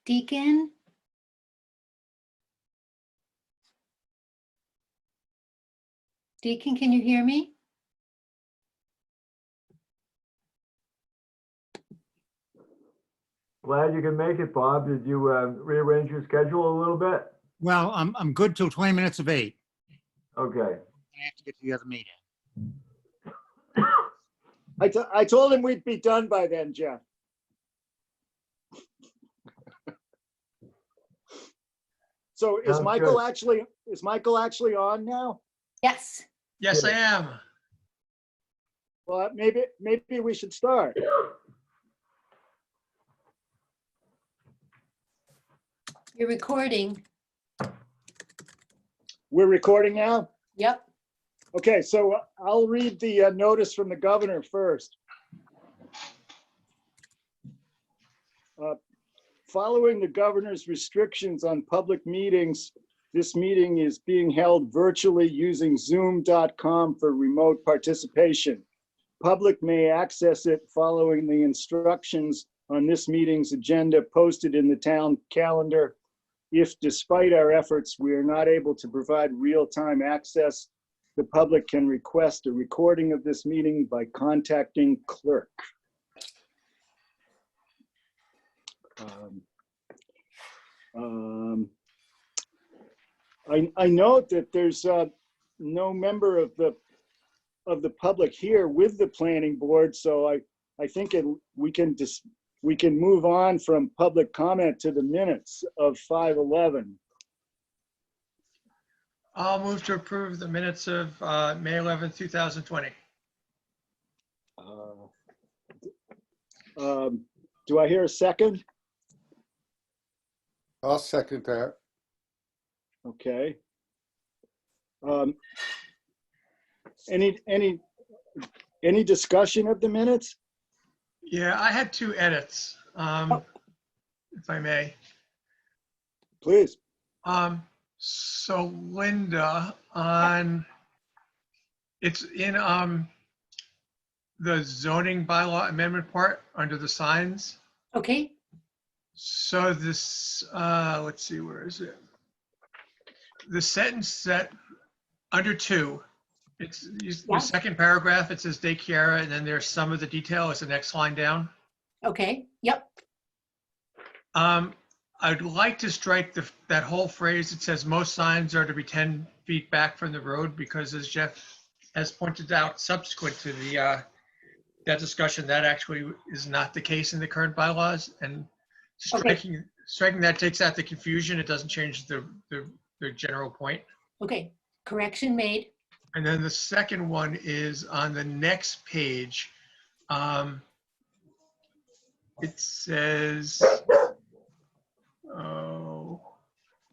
Deacon? Deacon, can you hear me? Glad you can make it, Bob. Did you rearrange your schedule a little bit? Well, I'm good till 20 minutes of 8. Okay. I have to get to the other meeting. I told him we'd be done by then, Jeff. So is Sounds Michael good. actually on now? Yes. Yes, I Yeah. am. Well, maybe we should start. You're recording. We're recording now? Yep. Okay, so I'll read the notice from the governor first. Following the governor's restrictions on public meetings, this meeting is being held virtually using zoom.com for remote participation. Public may access it following the instructions on this meeting's agenda posted in the town calendar. If despite our efforts, we are not able to provide real-time access, the public can request a recording of this meeting by contacting clerk. I note that there's no member of the public here with the planning board, so I think we can move on from public comment to the minutes of 5/11. I'll move to approve the minutes of May 11th, 2020. Do I hear a second? I'll second that. Okay. Any discussion of the minutes? Yeah, I had 2 edits, if I may. Please. So Linda, it's in the zoning bylaw amendment part under the signs. Okay. So this, let's see, where is it? The sentence that under 2, it's the second paragraph, it says daycare, and then there's some of the detail is the next line down. Okay. Yep. I'd like to strike that whole phrase. It says most signs are to be 10 feet back from the road, because as Jeff has pointed out, subsequent to that discussion, that actually is not the case in the current bylaws. And striking that takes out the confusion. It doesn't change the general point. Okay. Correction made. And then the second one is on the next page. It says, oh,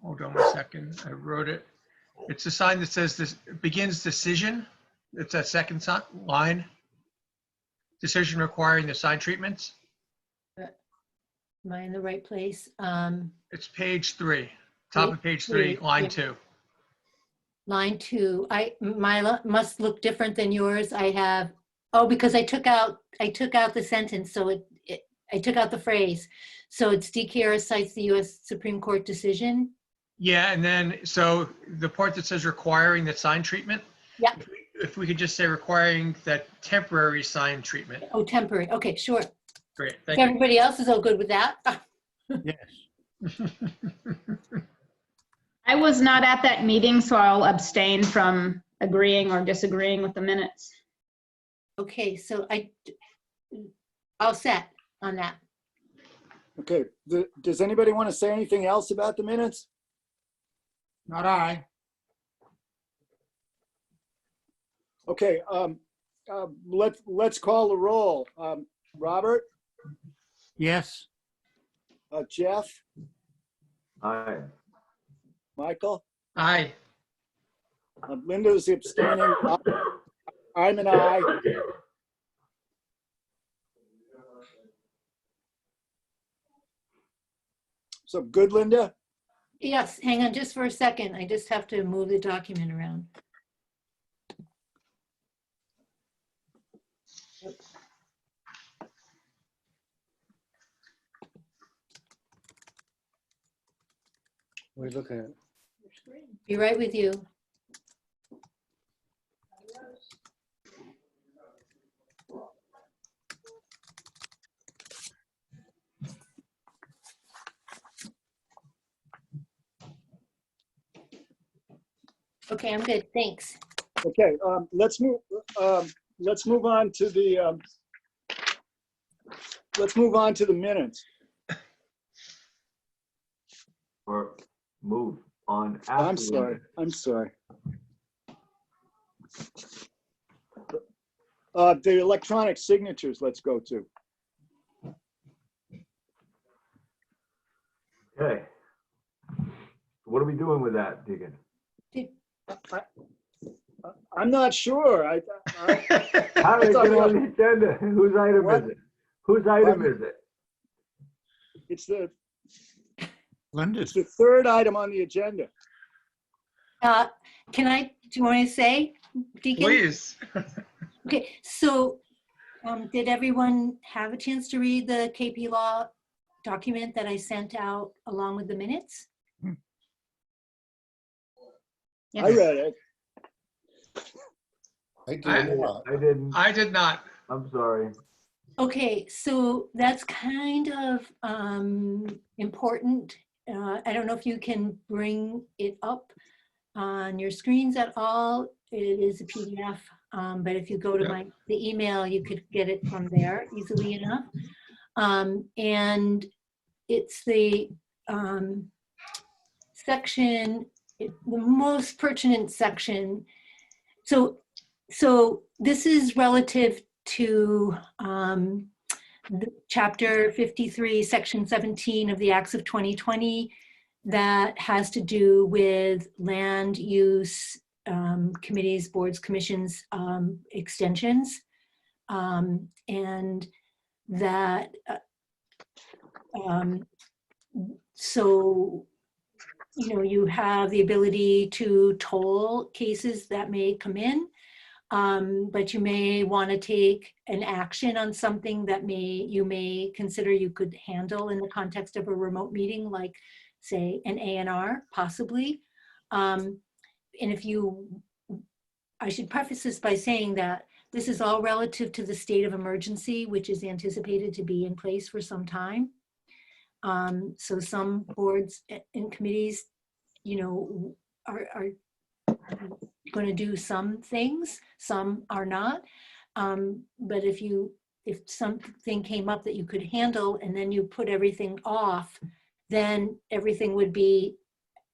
hold on 1 second. I wrote it. It's a sign that says this begins decision. It's that second line. Decision requiring the sign treatments. Am I in the right place? It's page 3, top of page 3, line 2. Line 2. Mine must look different than yours. I have, because I took out the sentence, so I took out the phrase. So it's DKR cites the U.S. Supreme Court decision. Yeah, and then so the part that says requiring the sign treatment. Yeah. If we could just say requiring that temporary sign treatment. Oh, temporary. Okay, sure. Great, If thank you. everybody else is all good with that. Yes. I was not at that meeting, so I'll abstain from agreeing or disagreeing with the minutes. Okay, so I'll set on that. Okay. Does anybody want to say anything else about the minutes? Not I. Okay. Let's call the roll. Robert, Yes. Jeff, Aye. Michael, Aye. Linda's abstaining. I'm an aye. So good, Linda? Yes, hang on just for a second. I just have to move the document around. We're looking at. Be right with you. Okay, I'm good. Thanks. Okay, let's move on to the, minutes. Or move on I'm after. sorry, I'm sorry. The electronic signatures, let's go to. Okay. What are we doing with that, Deacon? I'm not sure. How did it thought get we on the agenda? Whose item What? is it? Whose item is it? It's the Linda's. third item on the agenda. Do you want to say, Deacon? Please. Okay, so did everyone have a chance to read the KP Law document that I sent out along with the minutes? I Yes. read it. I do I- not. I didn't. I did not. I'm sorry. Okay, so that's kind of important. I don't know if you can bring it up on your screens at all. It is a PDF, but if you go to Yep. the email, you could get it from there easily enough. And it's the section, the most pertinent section. So this is relative to Chapter 53, Section 17 of the Acts of 2020 that has to do with land use committees, boards, commissions, extensions. And that, so, you know, you have the ability to toll cases that may come in. But you may want to take an action on something that you may consider you could handle in the context of a remote meeting, like say an A&R possibly. And I should preface this by saying that this is all relative to the state of emergency, which is anticipated to be in place for some time. So some boards and committees, you know, are going to do some things, some are not. But if something came up that you could handle and then you put everything off, then everything would be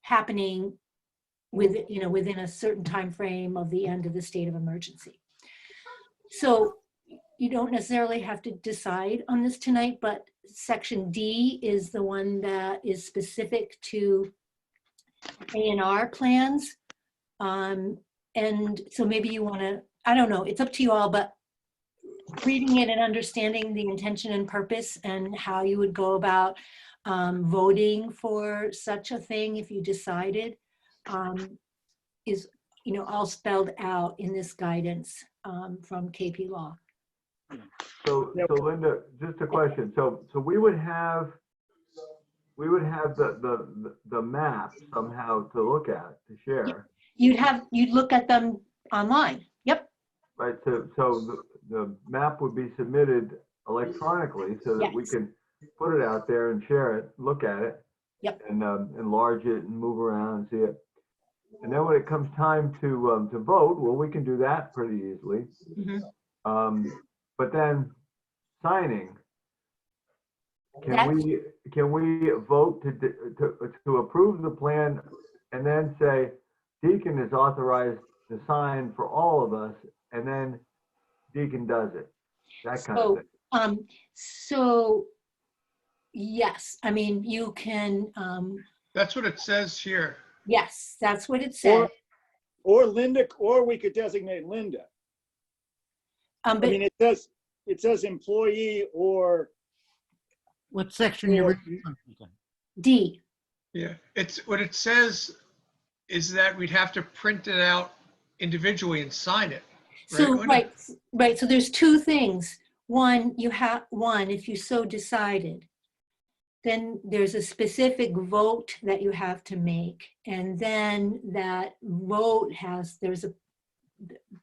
happening within a certain time frame of the end of the state of emergency. So you don't necessarily have to decide on this tonight, but Section D is the one that is specific to A&R plans. And so maybe you want to, I don't know, it's up to you all, but reading it and understanding the intention and purpose and how you would go about voting for such a thing if you decided is, you know, all spelled out in this guidance from KP Law. So Linda, just a question. So we would have the map somehow to look at, to share. You'd look at them online. Yep. Right, so the map would be submitted electronically so that we Yes. can put it out there and share it, look at it. Yep. And enlarge it and move around and see it. And then when it comes time to vote, well, we can do that pretty easily. Mhm. But then signing, That's- can we vote to approve the plan and then say Deacon is authorized to sign for all of us, and then Deacon does it, that kind of thing. So yes, I mean, you can, That's what it says here. yes, that's what it said. Or Linda, or we could designate Linda. I But mean, it says employee or, What section you reading? D, Yeah, it's what it says is that we'd have to print it out individually and sign it. so, Linda? right, so there's two things. One, if you so decided, then there's a specific vote that you have to make. And then that vote has,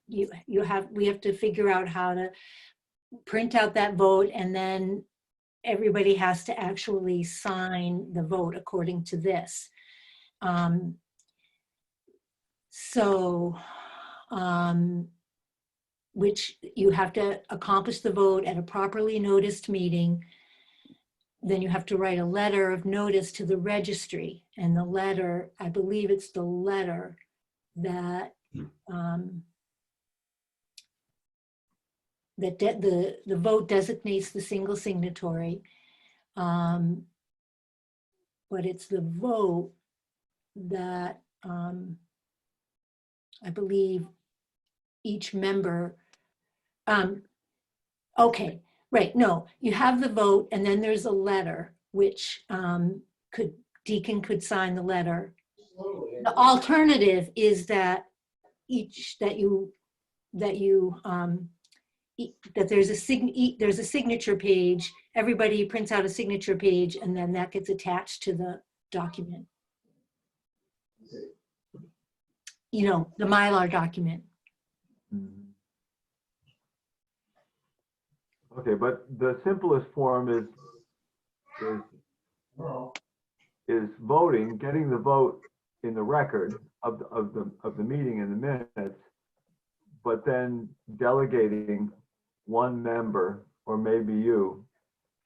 we have to figure out how to print out that vote, and then everybody has to actually sign the vote according to this. Which you have to accomplish the vote at a properly noticed meeting. Then you have to write a letter of notice to the registry, and the letter, I believe it's the letter that the vote designates the single signatory, but it's the vote that I believe each member, okay, right, no, you have the vote, and then there's a letter, which Deacon could sign the letter. The alternative is that that there's a signature page, everybody prints out a signature page, and then that gets attached to the document. You know, the Mylar document. Mhm. Okay, but the simplest form is voting, getting the vote in the record of the meeting in the minutes, but then delegating one member, or maybe you,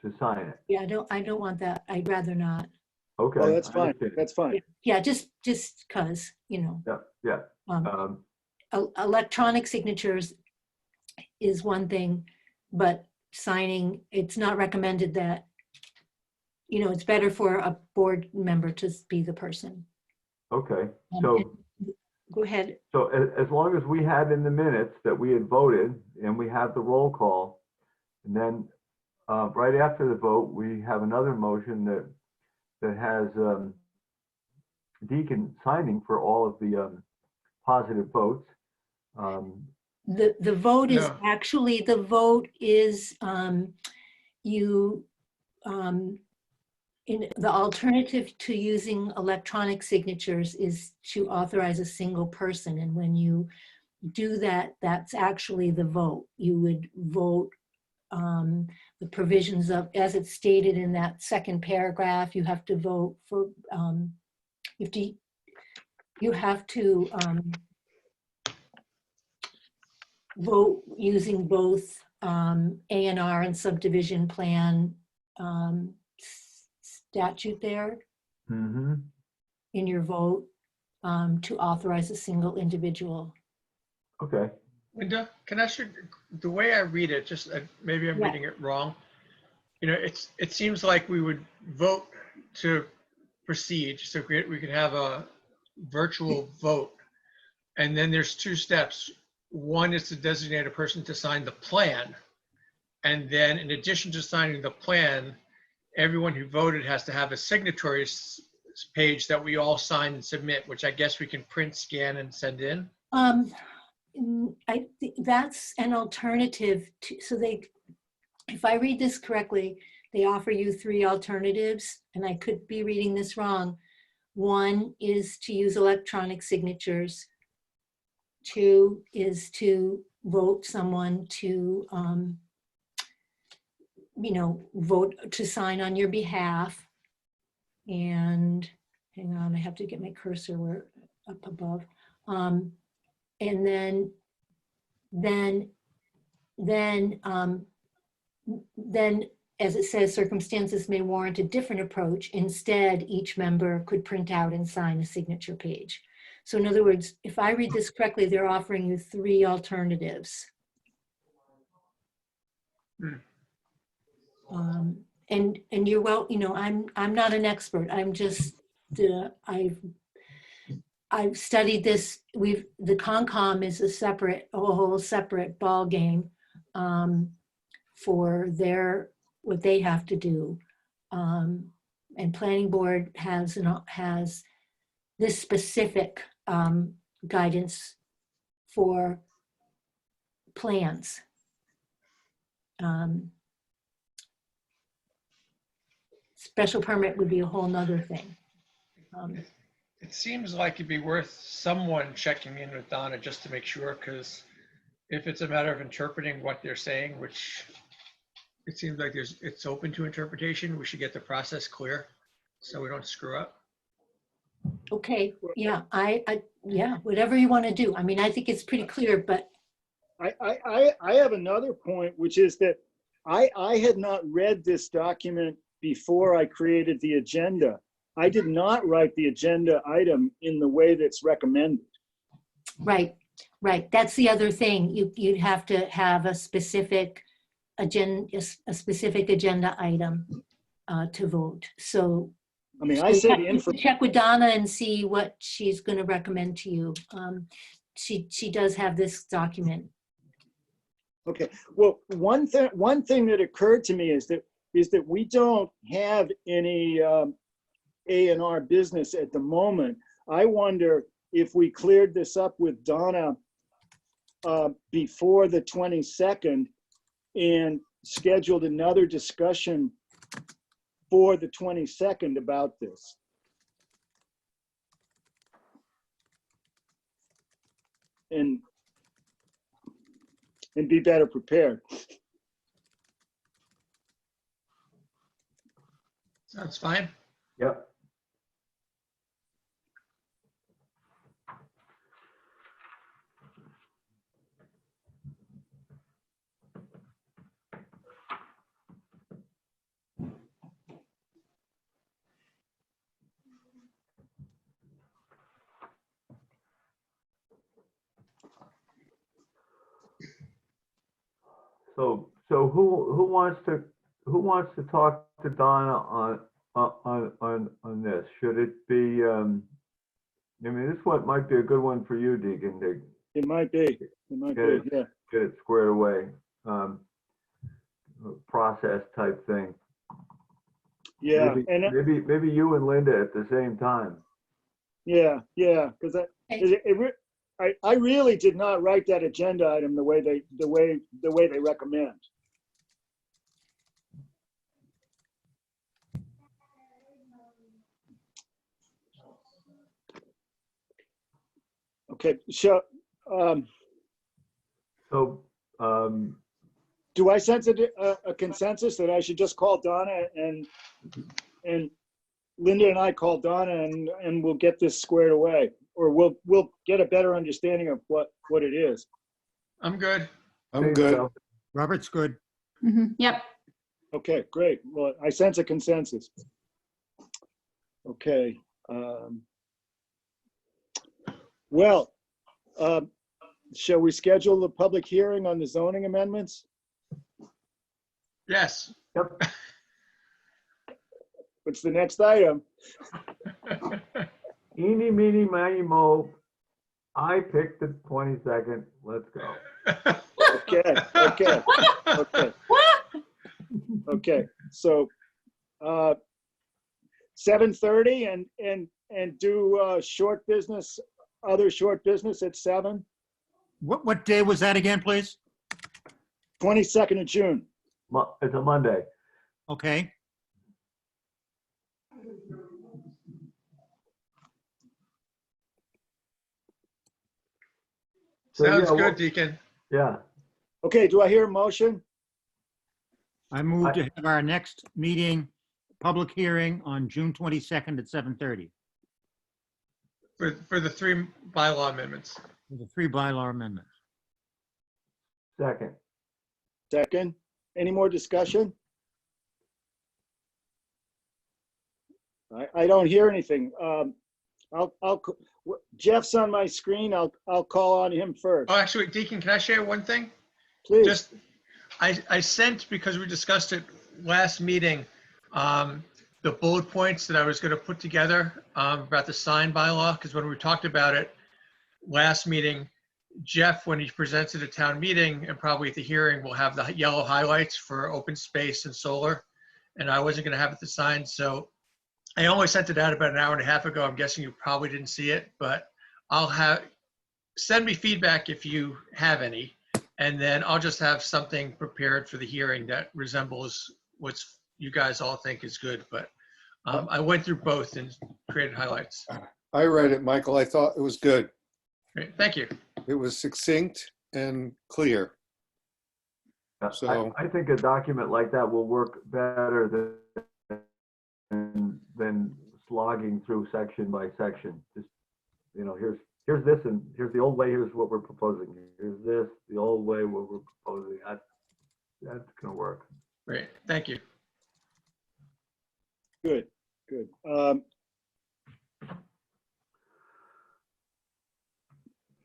to sign it. Yeah, I don't want that. I'd rather not. Okay. Oh, that's I fine. understand. That's fine. Yeah, just cause, you know, Yeah, yeah. electronic signatures is one thing, but signing, it's not recommended that, you know, it's better for a board member to be the person. Okay, so, Go ahead. so as long as we have in the minutes that we had voted and we have the roll call, and then right after the vote, we have another motion that has Deacon signing for all of the positive votes. The vote is Yeah. actually, the vote is in the alternative to using electronic signatures is to authorize a single person. And when you do that, that's actually the vote. You would vote the provisions of, as it's stated in that second paragraph, you have to vote for, you have to vote using both A&R and subdivision plan statute there Mm-hmm. in your vote to authorize a single individual. Okay. Linda, can I ask you, the way I read it, just maybe I'm Yeah. reading it wrong. You know, it seems like we would vote to proceed, so we could have a virtual vote. And then there's two steps. One is to designate a person to sign the plan. And then in addition to signing the plan, everyone who voted has to have a signatory page that we all sign and submit, which I guess we can print, scan, and send in. I think that's an alternative to, so they, if I read this correctly, they offer you 3 alternatives, and I could be reading this wrong. One is to use electronic signatures. 2 is to vote someone to, you know, vote to sign on your behalf. And hang on, I have to get my cursor where up above. And then, as it says, circumstances may warrant a different approach. Instead, each member could print out and sign a signature page. So in other words, if I read this correctly, they're offering you 3 alternatives. And you're well, you know, I'm not an expert. I'm just, I've studied this. The Concom is a whole separate ball game for what they have to do. And Planning Board has this specific guidance for plans. special permit would be a whole nother thing. It seems like it'd be worth someone checking in with Donna just to make sure, because if it's a matter of interpreting what they're saying, which it seems like it's open to interpretation, we should get the process clear so we don't screw up. Okay, yeah, yeah, whatever you want to do. I mean, I think it's pretty clear, but I have another point, which is that I had not read this document before I created the agenda. I did not write the agenda item in the way that's recommended. right. That's the other thing. You'd have to have a specific agenda item to vote. So I mean, I said you can check with Donna and see what she's going to recommend to you. She does have this document. Okay, well, one thing that occurred to me is that we don't have any A&R business at the moment. I wonder if we cleared this up with Donna before the 22nd and scheduled another discussion for the 22nd about this. And be better prepared. Sounds fine. Yep. So who wants to talk to Donna on this? Should it be, I mean, this one might be a good one for you, Deacon, It might be, yeah. get it squared away. Process type thing. Yeah, Maybe, and maybe you and Linda at the same time. yeah, because I really did not write that agenda item the way they recommend. Okay, so do I sense a consensus that I should just call Donna and Linda and I call Donna and we'll get this squared away, or we'll get a better understanding of what it is. I'm good. I'm good. Robert's good. Yep. Okay, great. Well, I sense a consensus. Okay. Well, shall we schedule the public hearing on the zoning amendments? Yes. Yep. What's the next item? Eeny, meeny, miny, mo. I picked the 22nd. Let's go. Okay. So 7:30 and do short business, other short business at 7. What day was that again, please? 22nd of June. It's a Monday. Okay. So, Sounds yeah, good, Deacon. Yeah. Okay, do I hear a motion? I move to have our next meeting, public hearing on June 22nd at 7:30 For the 3 bylaw amendments. for the 3 bylaw amendments. Second. Second. Any more discussion? I don't hear anything. Jeff's on my screen. I'll call on him first. Oh, actually, Deacon, can I share one thing? Please. Just, I sent, because we discussed it last meeting, the bullet points that I was going to put together about the sign bylaw, because when we talked about it last meeting, Jeff, when he presents at a town meeting and probably at the hearing, will have the yellow highlights for open space and solar. And I wasn't going to have it the sign, so I only sent it out about an hour and a half ago. I'm guessing you probably didn't see it, but send me feedback if you have any, and then I'll just have something prepared for the hearing that resembles what's you guys all think is good, but I went through both and created highlights. I read it, Michael. I thought it was good. Great, thank you. It was succinct and clear. So- I think a document like that will work better than slogging through section by section. Just, you know, here's this, and here's the old way, here's what we're proposing. Here's this, the old way, what we're proposing. That's gonna work. Great, thank you. Good, good.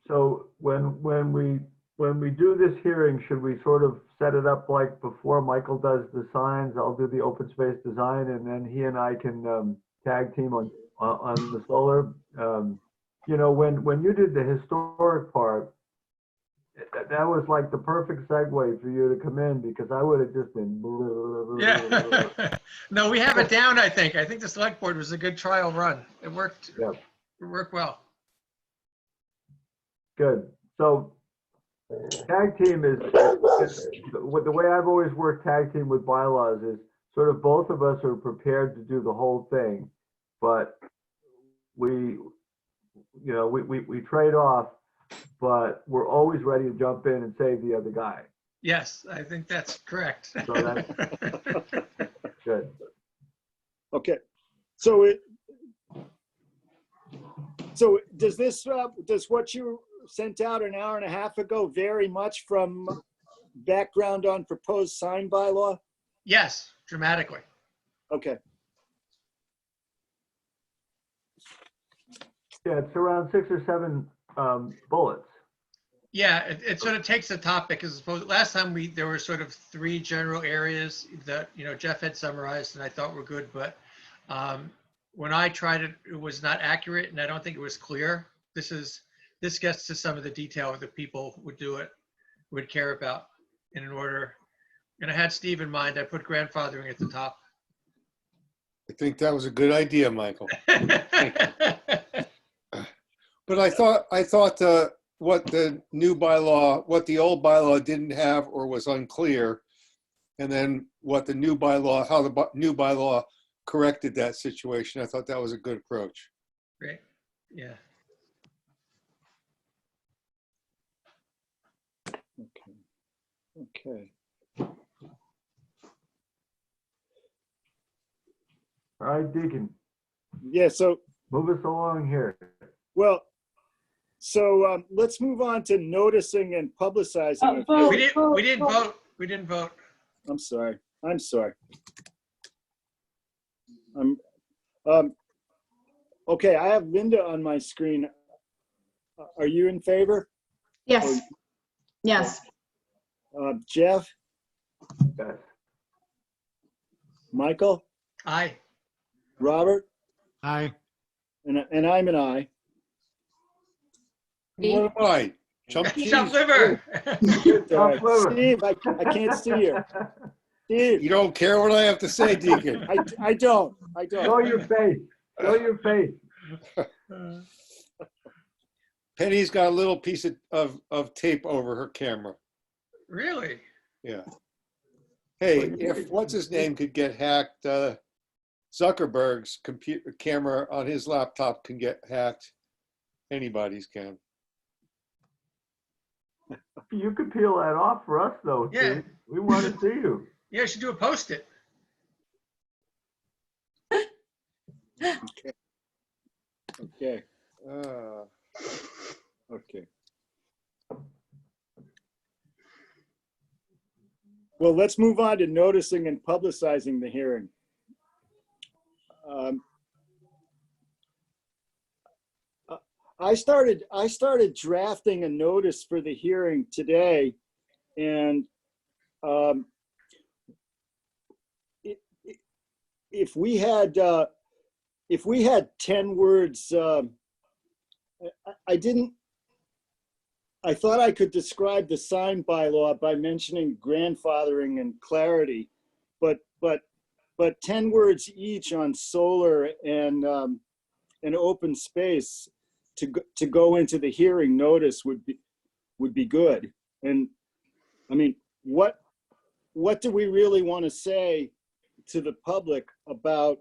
So when we do this hearing, should we sort of set it up like before Michael does the signs, I'll do the open space design, and then he and I can tag team on the solar? You know, when you did the historic part, that was like the perfect segue for you to come in, because I would have just been. Yeah. No, we have it down, I think. I think the select board was a good trial run. It worked. Yeah. It worked well. Good. So tag team is the way I've always worked tag team with bylaws is sort of both of us are prepared to do the whole thing, but we trade off, but we're always ready to jump in and save the other guy. Yes, I think that's correct. So that's good. Okay, so does this, does what you sent out an hour and a half ago vary much from background on proposed sign bylaw? Yes, dramatically. Okay, Yeah, it's around 6 or 7 bullets. Yeah, it sort of takes the topic as opposed, last time there were sort of 3 general areas that, you know, Jeff had summarized and I thought were good, but when I tried it, it was not accurate and I don't think it was clear. This gets to some of the detail that people would care about in order. And I had Steve in mind. I put grandfathering at the top. I think that was a good idea, Michael. But I thought what the old bylaw didn't have or was unclear, and then what the new bylaw, how the new bylaw corrected that situation. I thought that was a good approach. Great. Yeah. okay. All right, Deacon, Yeah, so, move us along here. well, so let's move on to noticing and publicizing. We didn't vote. We didn't vote. I'm sorry. Okay, I have Linda on my screen. Are you in favor? Yes. Yes. Jeff, Yes. Michael, Aye. Robert, Aye. and I'm an aye. What am I? Chump cheese? Chop liver. All right. Steve, I can't see you. Steve, You don't care what I have to say, Deacon. I don't. Show your face. Show your face. Penny's got a little piece of tape over her camera. Really? Yeah. Hey, if what's his name could get hacked, Zuckerberg's computer camera on his laptop can get hacked. Anybody's can. You could peel that off for us, though, Yeah. Steve. We want to see you. Yeah, you should do a post-it. Okay. Uh, Okay. Well, let's move on to noticing and publicizing the hearing. I started drafting a notice for the hearing today, and if we had 10 words, I thought I could describe the sign bylaw by mentioning grandfathering and clarity, but 10 words each on solar and open space to go into the hearing notice would be good. And I mean, what do we really want to say to the public about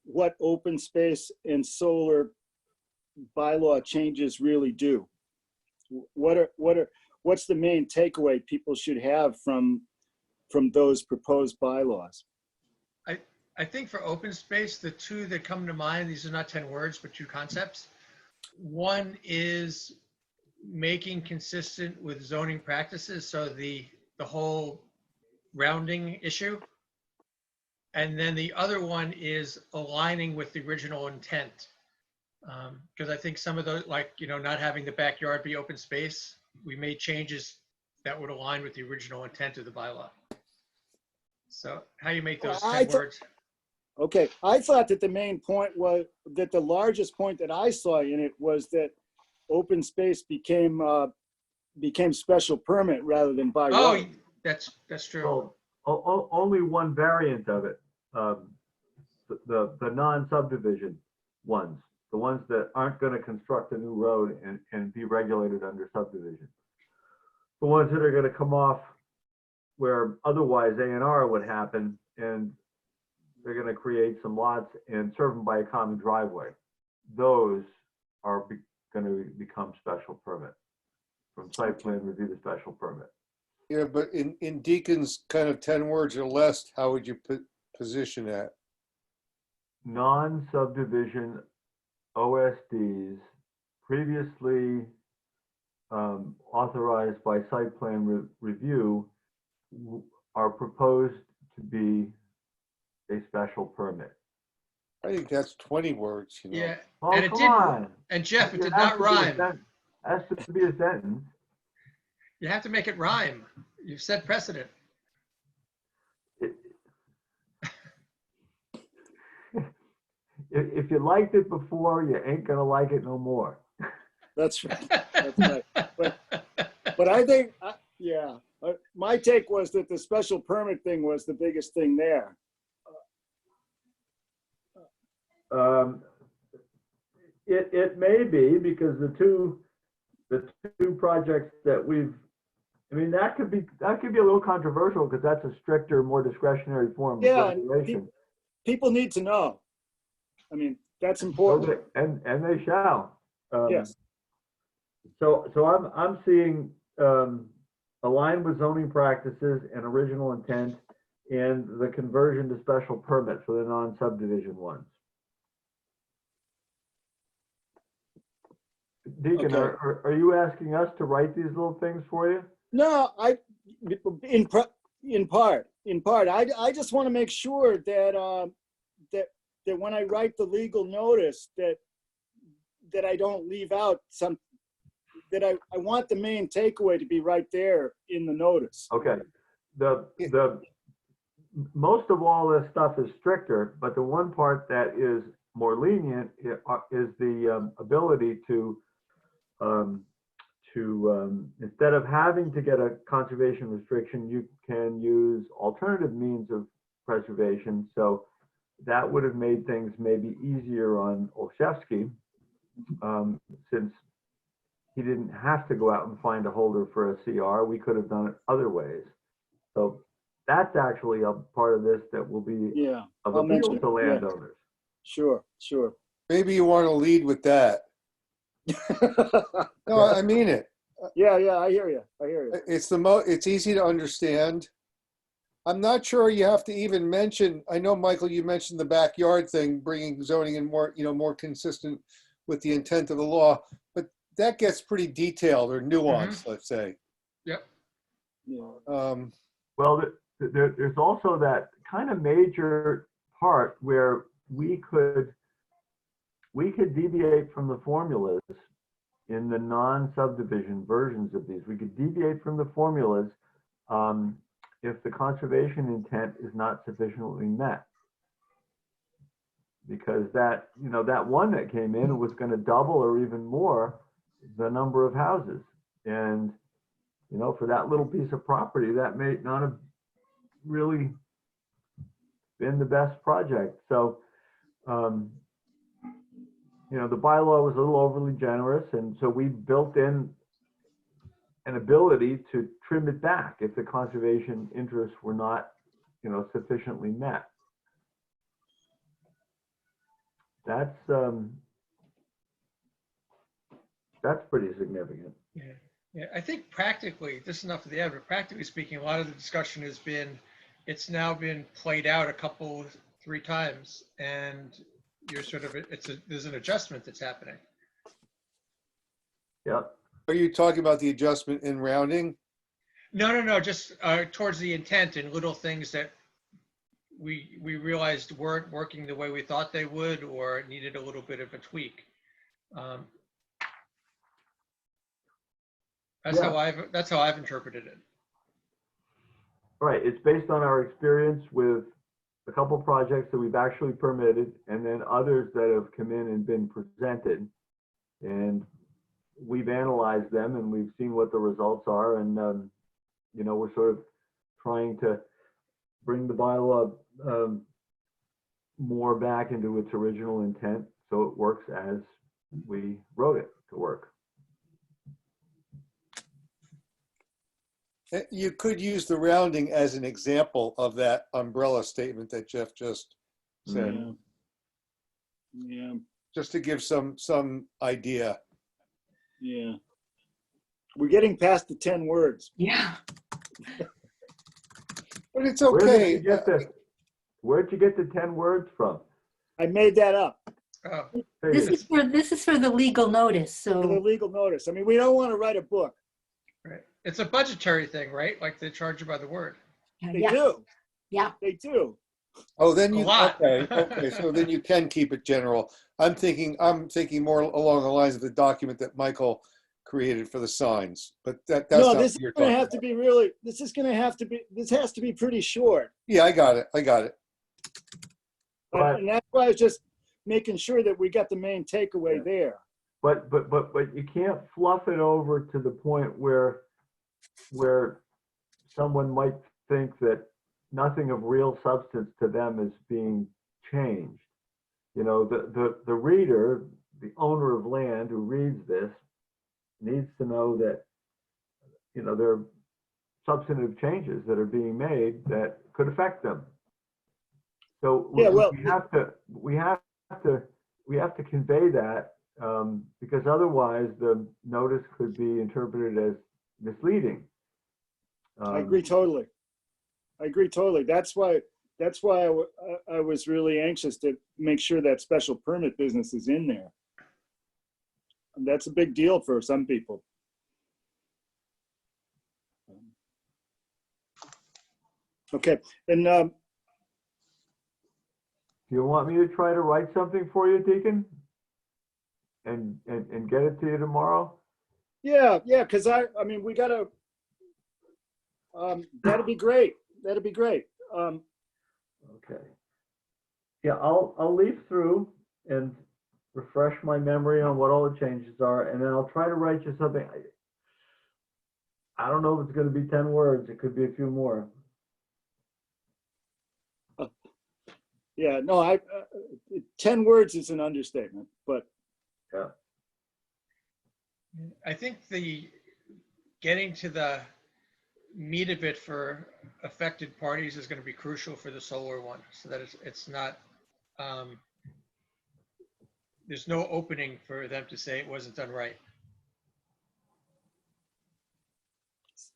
what open space and solar bylaw changes really do? What's the main takeaway people should have from those proposed bylaws? I think for open space, the two that come to mind, these are not 10 words, but two concepts. One is making consistent with zoning practices, so the whole rounding issue. And then the other one is aligning with the original intent. Because I think some of those, like, not having the backyard be open space, we made changes that would align with the original intent of the bylaw. So how you make those 10 words? Okay, I thought that the main point was that the largest point that I saw in it was that open space became special permit rather than by Oh, right. that's true. Well, only one variant of it, the non-subdivision ones, the ones that aren't going to construct a new road and be regulated under subdivision. The ones that are going to come off where otherwise A&R would happen, and they're going to create some lots and serve them by a common driveway. Those are going to become special permit from site plan review to special permit. Yeah, but in Deacon's kind of 10 words or less, how would you position that? Non-subdivision OSDs previously authorized by site plan review are proposed to be a special permit. I think that's 20 words, you know. Yeah, Oh, and it come didn't. on. And Jeff, it did has not to be a rhyme. Has to be a sentence. You have to make it rhyme. You've set precedent. If you liked it before, you ain't gonna like it no more. That's right. That's right. But I think, yeah, my take was that the special permit thing was the biggest thing there. It may be, because the two projects that we've, I mean, that could be a little controversial because that's a stricter, more discretionary form of Yeah, regulation. People need to know. I mean, that's important. And they shall. Yes. So I'm seeing align with zoning practices and original intent, and the conversion to special permit for the non-subdivision ones. Deacon, Okay. are you asking us to write these little things for you? No, in part. I just want to make sure that that when I write the legal notice that I don't leave out some, that I want the main takeaway to be right there in the notice. Okay. The most of all this stuff is stricter, but the one part that is more lenient is the ability to instead of having to get a conservation restriction, you can use alternative means of preservation. So that would have made things maybe easier on Olszewski, since he didn't have to go out and find a holder for a CR. We could have done it other ways. So that's actually a part of this that will be of I'll mention appeal to it. Yeah. landowners. Sure. Maybe you want to lead with that. No, I mean it. Yeah, I hear you. It's easy to understand. I'm not sure you have to even mention, I know, Michael, you mentioned the backyard thing, bringing zoning in more, more consistent with the intent of the law, but that gets pretty detailed or nuanced, let's say. Yep. Yeah. Well, there's also that kind of major part where we could deviate from the formulas in the non-subdivision versions of these. We could deviate from the formulas if the conservation intent is not sufficiently met. Because that one that came in was going to double or even more the number of houses. And, for that little piece of property, that may not have really been the best project. So, the bylaw was a little overly generous, and so we built in an ability to trim it back if the conservation interests were not, sufficiently met. That's pretty significant. Yeah, I think practically, this is not for the end, but practically speaking, a lot of the discussion has been, it's now been played out a couple, 3 times, and you're sort of, there's an adjustment that's happening. Yep. Are you talking about the adjustment in rounding? No, just towards the intent and little things that we realized weren't working the way we thought they would, or needed a little bit of a tweak. That's how I've interpreted it. Right. It's based on our experience with a couple projects that we've actually permitted, and then others that have come in and been presented. And we've analyzed them and we've seen what the results are. And, you know, we're sort of trying to bring the bylaw more back into its original intent so it works as we wrote it to work. You could use the rounding as an example of that umbrella statement that Jeff just said, Yeah. just to give some idea. Yeah. We're getting past the 10 words. Yeah. But it's Where'd okay. you get the 10 words from? I made that up Oh, This is for the legal notice, for the so legal notice. I mean, we don't want to write a book. right. It's a budgetary thing, right? Like they charge you by the word. They yeah, do. yeah. They do. Oh, then A you, lot. okay, so then you can keep it general. I'm thinking more along the lines of the document that Michael created for the signs, but that's No, not this what is you're going to talking have to about. be really, this has to be pretty short. Yeah, I got it. But- And that's why I was just making sure that we got the main takeaway there. But you can't fluff it over to the point where someone might think that nothing of real substance to them is being changed. You know, the reader, the owner of land who reads this needs to know that, you know, there are substantive changes that are being made that could affect them. So Yeah, well, we have to convey that because otherwise the notice could be interpreted as misleading. I agree totally. That's why I was really anxious to make sure that special permit business is in there. And that's a big deal for some people. Okay, and Do you want me to try to write something for you, Deacon? And get it to you tomorrow? yeah, because I mean, we gotta, that'd be great. That'd be great. Okay. Yeah, I'll leaf through and refresh my memory on what all the changes are, and then I'll try to write you something. I don't know if it's going to be 10 words. It could be a few more. Yeah, no, 10 words is an understatement, but Yeah. I think getting to the meat of it for affected parties is going to be crucial for the solar one, so that it's not, there's no opening for them to say it wasn't done right.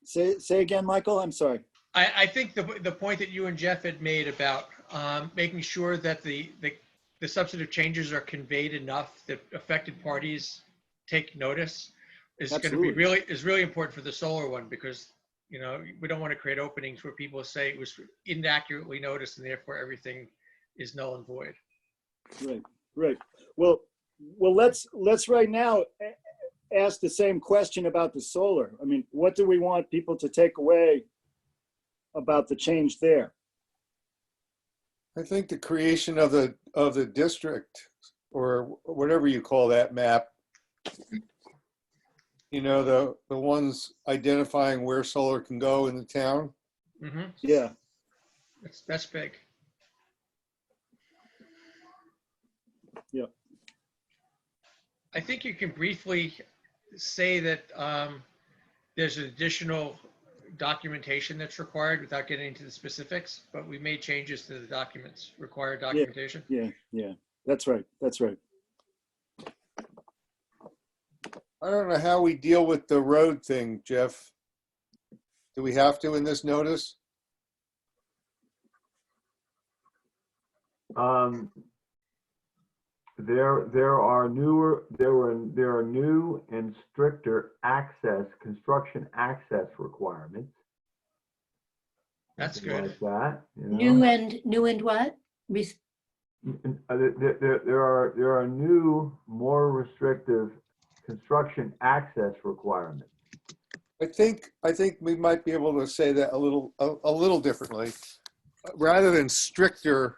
say again, Michael, I'm sorry. I think the point that you and Jeff had made about making sure that the substantive changes are conveyed enough that affected parties take notice is going to be really important for the solar one, because, you know, we don't want to create openings where people say it was inaccurately noticed and therefore everything is null and void. Right. Well, let's right now ask the same question about the solar. I mean, what do we want people to take away about the change there? I think the creation of the district, or whatever you call that map, you know, the ones identifying where solar can go in the town. Mm-hmm. Yeah. That's big. Yeah. I think you can briefly say that there's an additional documentation that's required without getting into the specifics, but we made changes to the documents, required documentation. Yeah. That's right. That's right. I don't know how we deal with the road thing, Jeff. Do we have to in this notice? There are new and stricter construction access requirements. That's Something good. like that, you know? New and what? There are new, more restrictive construction access requirements. I think we might be able to say that a little differently, rather than stricter.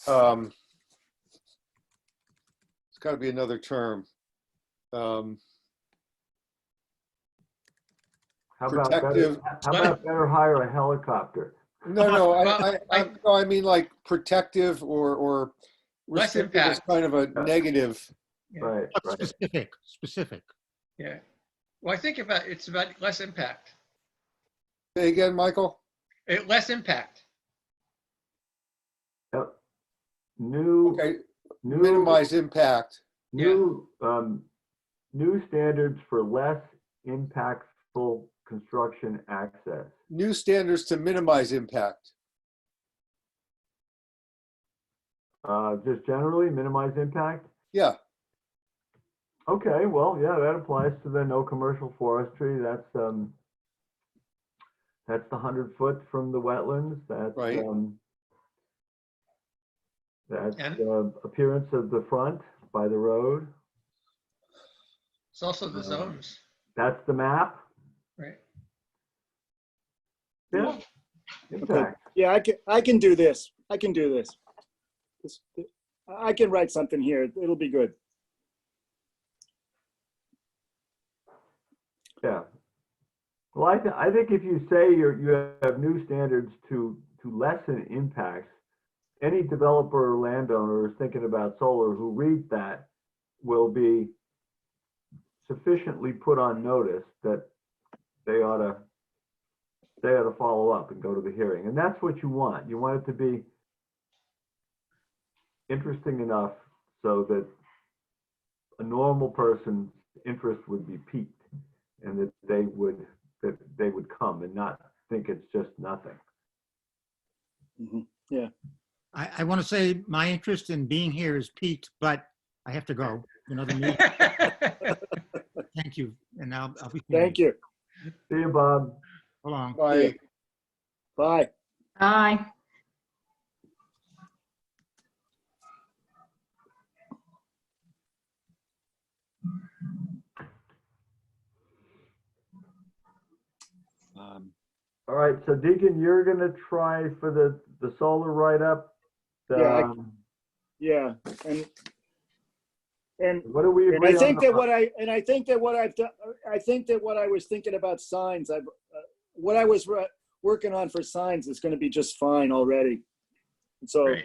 It's got to be another term. How about Protective. better hire a helicopter? No, Well, I mean like protective or Less restrictive is impact. kind of a negative. Yeah. Right, right. Specific. Yeah. Well, I think it's about less impact. Say again, Michael? Less impact. Yep. New, Okay, new, minimize impact. new, new standards for less impactful construction access. New standards to minimize impact. Just generally minimize impact. Yeah, Okay, well, yeah, that applies to the no commercial forestry. That's the 100 foot from the wetlands. That's Right. that's And- appearance of the front by the road. It's also the zones, That's the map. right? Yeah. Impact. Yeah, I can do this. I can do this. I can write something here. It'll be good. Yeah. Well, I think if you say you have new standards to lessen impacts, any developer or landowner who's thinking about solar who reads that will be sufficiently put on notice that they ought to follow up and go to the hearing. And that's what you want. You want it to be interesting enough so that a normal person's interest would be piqued and that they would come and not think it's just nothing. Mhm. Yeah. I want to say my interest in being here is piqued, but I have to go. Another meeting. Thank you. And I'll be. Thank you. See you, Bob. So long. bye. Bye. Aye. All right, so Deacon, you're gonna try for the solar write-up. Yeah, Yeah, and What do we and agree I on? think that what I've done, I think that what I was thinking about signs, what I was working on for signs is going to be just fine already. So, Right.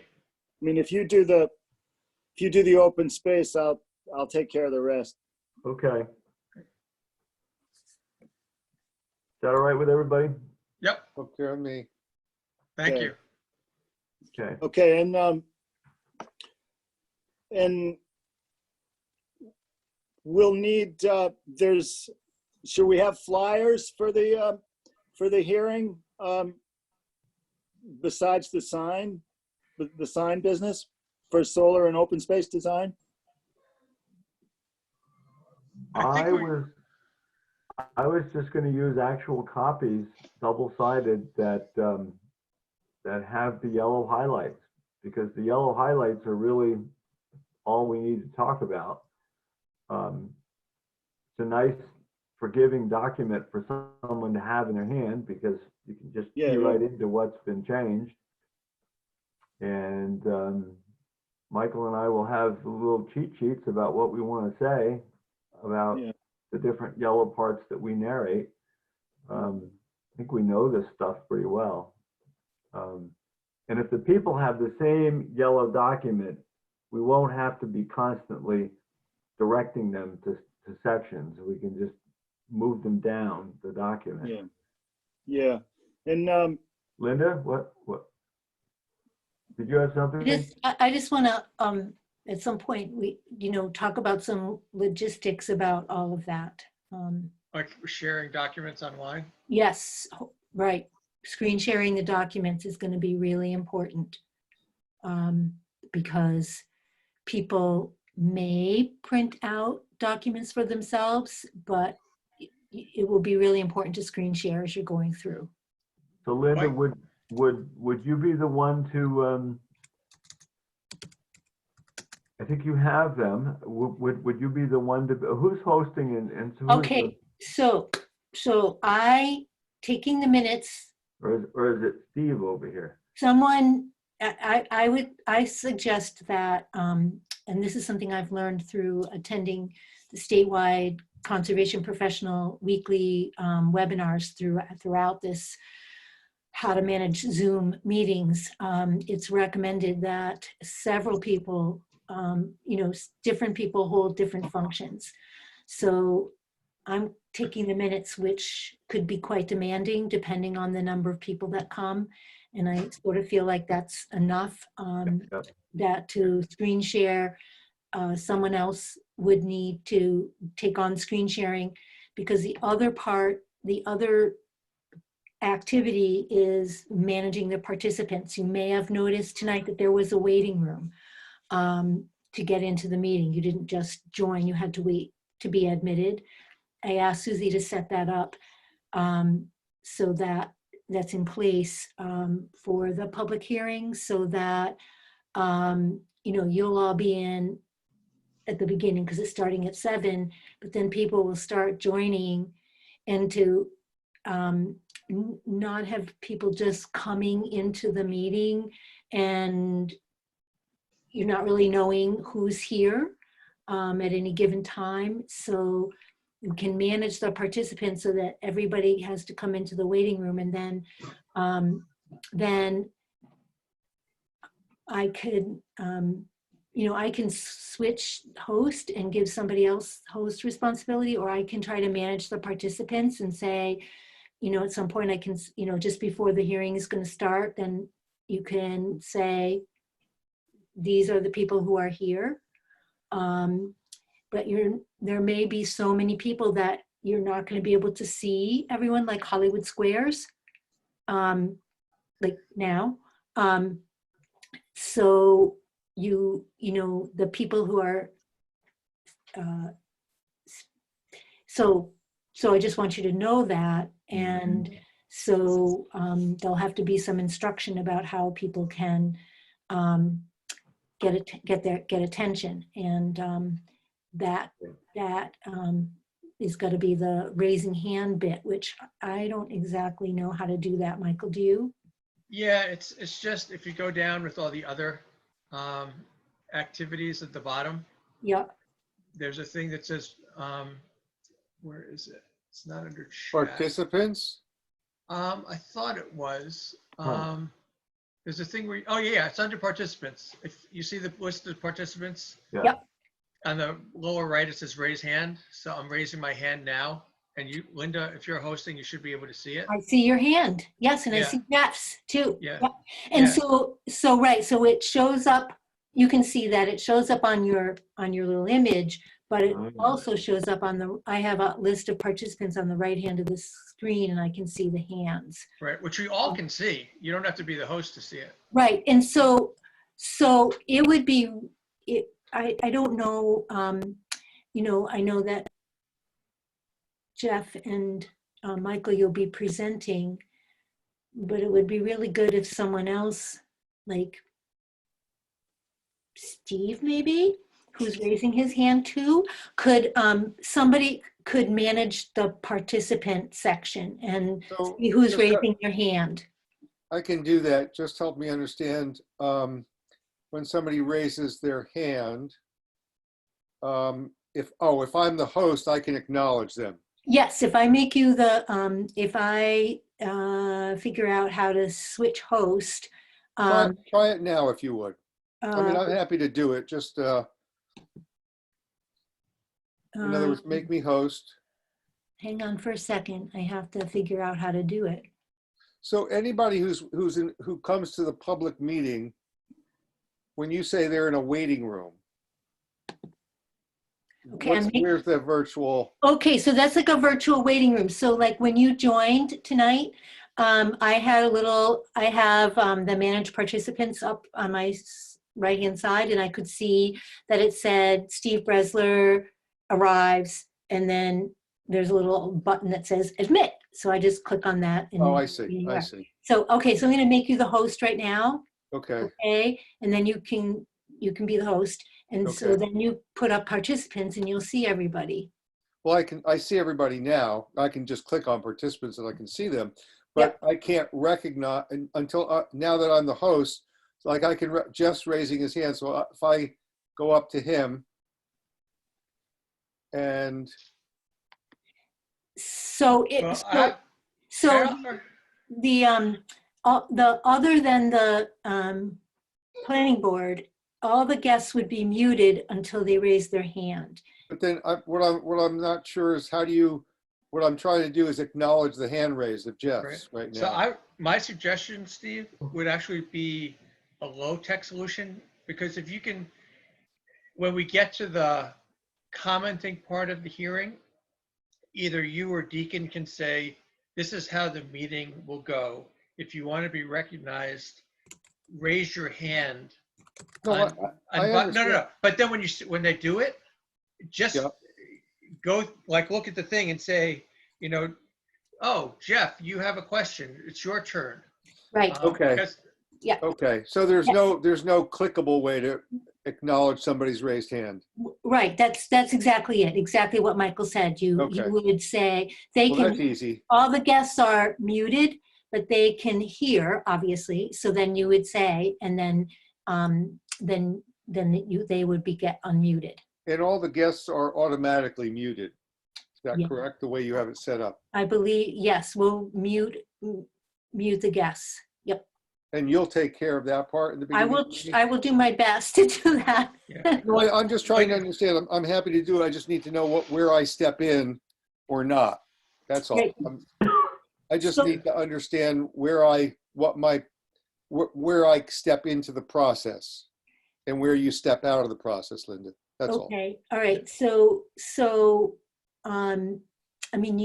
I mean, if you do the open space, I'll take care of the rest. Okay. Is that all right with everybody? Yep. Okay, on me. Thank Okay. you. Okay. Okay, and we'll need, should we have flyers for the hearing, besides the sign business for solar and open space design? I was just gonna use actual copies, double-sided, that have the yellow highlights, because the yellow highlights are really all we need to talk about. It's a nice forgiving document for someone to have in their hand, because you can just Yeah, see yeah. right into what's been changed. And Michael and I will have little cheat sheets about what we want to say about Yeah. the different yellow parts that we narrate. I think we know this stuff pretty well. And if the people have the same yellow document, we won't have to be constantly directing them to sections. We can just move them down the document. Yeah, yeah. And Linda, what? Did you have something? I just want to, at some point, we, talk about some logistics about all of that. Like sharing documents online? Yes, right. Screen sharing the documents is going to be really important, because people may print out documents for themselves, but it will be really important to screen share as you're going through. So Linda, Right. would you be the one to, I think you have them. Would you be the one to, who's hosting and so who's Okay, so taking the minutes, or is it Steve over here? someone, I suggest that, and this is something I've learned through attending the statewide conservation professional weekly webinars throughout this how to manage Zoom meetings. It's recommended that several people, different people hold different functions. So I'm taking the minutes, which could be quite demanding depending on the number of people that come. And I sort of feel like that's enough, Yep. that to screen share, someone else would need to take on screen sharing, because the other activity is managing the participants. You may have noticed tonight that there was a waiting room to get into the meeting. You didn't just join, you had to wait to be admitted. I asked Susie to set that up, so that's in place for the public hearing, so that you'll all be in at the beginning, because it's starting at 7, but then people will start joining, and to not have people just coming into the meeting and you're not really knowing who's here at any given time. So you can manage the participants so that everybody has to come into the waiting room, and then I could, I can switch host and give somebody else host responsibility, or I can try to manage the participants and say, at some point I can, just before the hearing is going to start, then you can say, these are the people who are here. But there may be so many people that you're not going to be able to see everyone, like Hollywood Squares, like now. So the people who are, so I just want you to know that. And so there'll have to be some instruction about how people can get attention. And that is going to be the raising hand bit, which I don't exactly know how to do that. Michael, do you? Yeah, it's just if you go down with all the other activities at the bottom, Yeah. there's a thing that says, where is it? It's not under chat. Participants? I thought it was. Huh. There's a thing where, oh yeah, it's under participants. If you see the list of participants, Yeah. Yep. on the lower right, it says raise hand. So I'm raising my hand now. And you, Linda, if you're hosting, you should be able to see it. I see your hand. Yes, and I Yeah. see Jeff's too. Yeah. Yep. And Yeah. so right, so it shows up, you can see that it shows up on your little image, but it Oh. also shows up I have a list of participants on the right hand of the screen, and I can see the hands. Right, which we all can see. You don't have to be the host to see it. Right, and so it would be, I don't know, I know that Jeff and Michael, you'll be presenting, but it would be really good if someone else, like Steve maybe, who's raising his hand too, somebody could manage the participant section and So see who's just raising their hand. I can do that. Just help me understand. When somebody raises their hand, if I'm the host, I can acknowledge them. Yes, if I make you if I figure out how to switch host. Try it now if you would. I mean, I'm happy to do it. Just, in other words, make me host. Hang on for a second. I have to figure out how to do it. So anybody who comes to the public meeting when you say they're in a waiting room, Okay, where's the virtual? okay, so that's like a virtual waiting room. So like when you joined tonight, I have the managed participants up on my right-hand side, and I could see that it said Steve Bresler arrives, and then there's a little button that says admit. So I just click on that. And Oh, I here see. you I are. see. So, okay, so I'm gonna make you the host right now, Okay. okay? And then you can be the host. And so Okay. then you put up participants and you'll see everybody. Well, I see everybody now. I can just click on participants and I can see them, but I can't recognize until now that I'm the host. Like I can, Jeff's raising his hand. So if I go up to him and So Well, the other than the planning board, all the guests would be muted until they raise their hand. but then what I'm not sure is what I'm trying to do is acknowledge the hand raised of Jeff's right now. So my suggestion, Steve, would actually be a low-tech solution, because if you can, when we get to the commenting part of the hearing, either you or Deacon can say, this is how the meeting will go. If you want to be recognized, raise your hand. No, I No. understand. But then when they do it, just Yeah. go, like, look at the thing and say, oh, Jeff, you have a question. It's your turn. Right. Okay. Because Okay, so there's no clickable way to acknowledge somebody's raised hand. Right. That's exactly it. Exactly what Michael said. You Okay. would say they Well, can. that's easy. All the guests are muted, but they can hear, obviously. So then you would say, and then they would get unmuted. And all the guests are automatically muted. Is that Yeah. correct, the way you have it set up? I believe, yes, we'll mute the guests. Yep. And you'll take care of that part in the beginning? I will do my best to do that. No, I'm just trying to understand. I'm happy to do it. I just need to know where I step in or not. That's all. Right. I just So- need to understand where I step into the process and where you step out of the process, Linda. That's all. Okay, all right, so, I mean,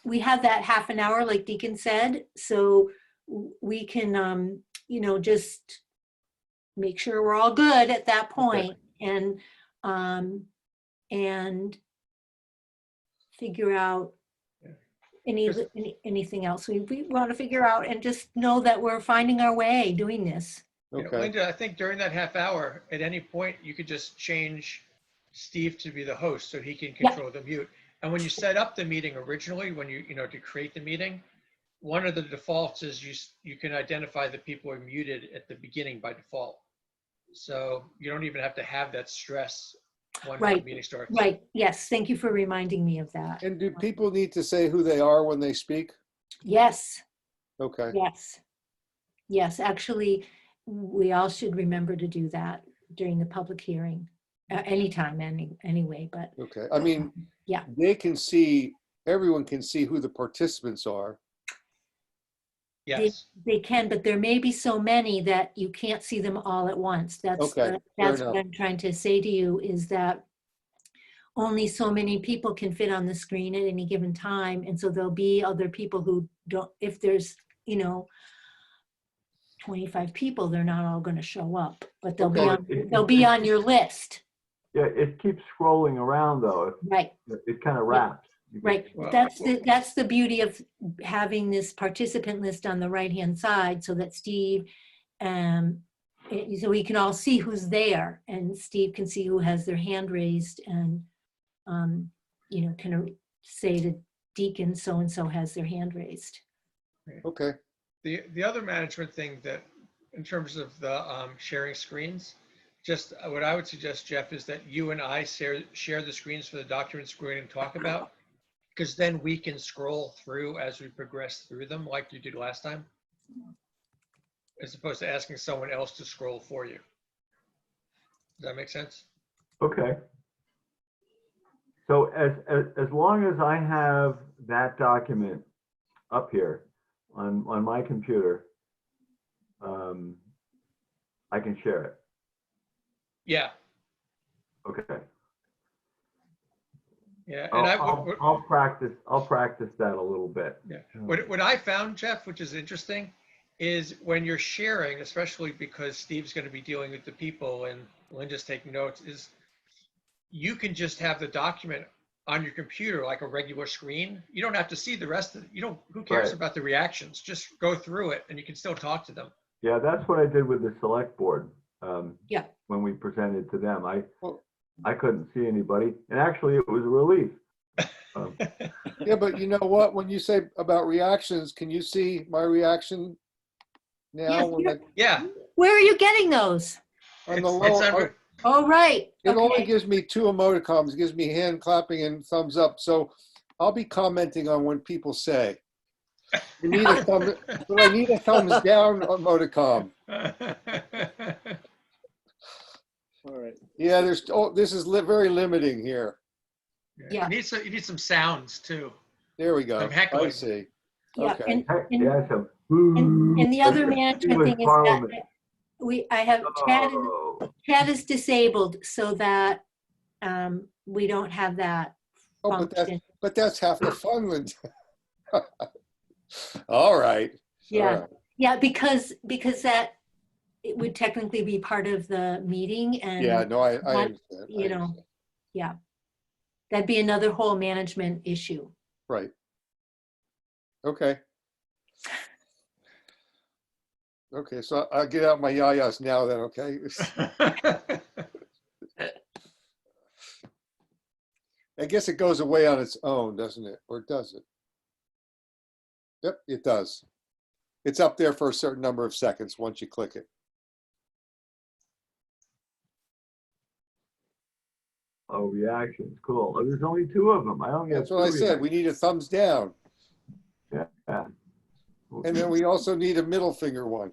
we have that half an hour, like Deacon said, so we can, just make sure we're all good at that point and figure out anything else we want to figure out, and just know that we're finding our way doing this. Okay. Linda, I think during that half hour, at any point, you could just change Steve to be the host so he can control the mute. And when you set up the meeting originally, when to create the meeting, one of the defaults is you can identify the people who are muted at the beginning by default. So you don't even have to have that stress when the meeting starts. Right, yes, thank you for reminding me of that. And do people need to say who they are when they speak? Yes. Okay. Yes, actually, we all should remember to do that during the public hearing, anytime, anyway, but. Okay. I mean, Yeah. everyone can see who the participants are. Yes. They can, but there may be so many that you can't see them all at once. That's Okay, that's fair what enough. I'm trying to say to you, is that only so many people can fit on the screen at any given time. And so there'll be other people who don't, if there's, 25 people, they're not all going to show up, but they'll be on your list. Yeah, it keeps scrolling around though. Right. It kind of wraps. Right. Well, That's the beauty of having this participant list on the right-hand side, so that Steve, so we can all see who's there, and Steve can see who has their hand raised, and can say to Deacon, so-and-so has their hand raised. Okay. The other management thing that, in terms of the sharing screens, just what I would suggest, Jeff, is that you and I share the screens for the documents we're going to talk about, because then we can scroll through as we progress through them, like you did last time, as opposed to asking someone else to scroll for you. Does that make sense? Okay. So as long as I have that document up here on my computer, I can share it. Yeah, Okay. yeah. And I'll practice that a little bit. yeah. What I found, Jeff, which is interesting, is when you're sharing, especially because Steve's going to be dealing with the people and Linda's taking notes, is you can just have the document on your computer like a regular screen. You don't have to see the rest of it. You don't, who cares Right. about the reactions? Just go through it and you can still talk to them. Yeah, that's what I did with the select board. Yeah. When we presented to them, Well- I couldn't see anybody, and actually it was a relief. Yeah, but you know what? When you say about reactions, can you see my reaction now? Yes, When Yeah, Where are you getting those? on the it's lower, under, Oh, right. it only Okay. gives me 2 emoticons. It gives me hand clapping and thumbs up. So I'll be commenting on when people say. I need a thumb, but I need a thumbs down emoticon. All right. Yeah, this is very limiting here. Yeah. You need some sounds too. There we go. Some heckling. I see. Yeah. Okay. Yeah, so. And the other management thing is that Parliament. I have Oh. chat is disabled so that we don't have that Oh, function. but that's half the fun, Linda. All right. Yeah. All right. Yeah, because that it would technically be part of the meeting and Yeah, no, I not, understand. you know, yeah. That'd be another whole management issue. Right. Okay. Okay, so I'll get out my yayas now then, okay? I guess it goes away on its own, doesn't it? Or does it? Yep, it does. It's up there for a certain number of seconds once you click it. Oh, reactions, cool. Oh, there's only 2 of them. I only have That's what I 2 said. We need a thumbs down. Yeah. And then we also need a middle finger one.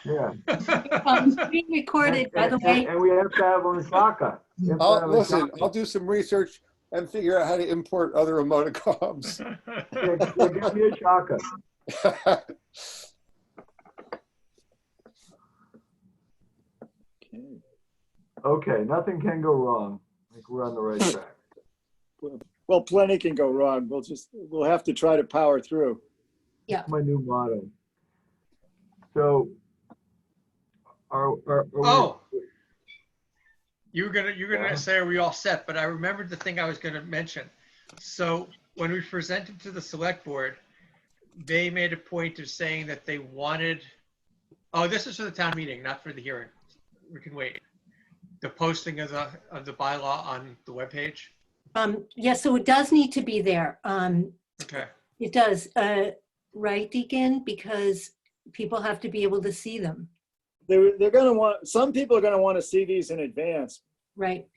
Yeah. It's being recorded, by the way. And we have to have a shaka. Listen, I'll do some research and figure out how to import other emoticons. Yeah, give me a shaka. Okay, nothing can go wrong. I think we're on the right track. Well, plenty can go wrong. We'll have to try to power through. My new motto. So, are we- Oh, you were gonna say, are we all set? But I remembered the thing I was gonna mention. So when we presented to the select board, they made a point of saying that they wanted, oh, this is for the town meeting, not for the hearing. We can wait. The posting of the bylaw on the webpage. Yeah, so it does need to be there. Okay. It does, right, Deacon? Because people have to be able to see them, They're going to want, some people are going to want to see these in advance. right?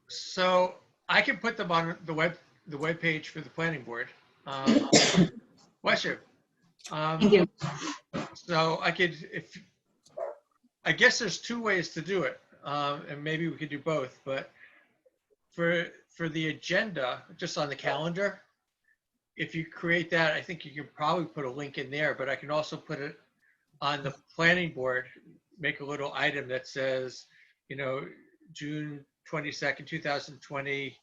So I can put them on the web page for the planning board. Bless you. Thank you. So I guess there's 2 ways to do it, and maybe we could do both. But for the agenda, just on the calendar, if you create that, I think you can probably put a link in there. But I can also put it on the planning board, make a little item that says, June 22nd, 2020,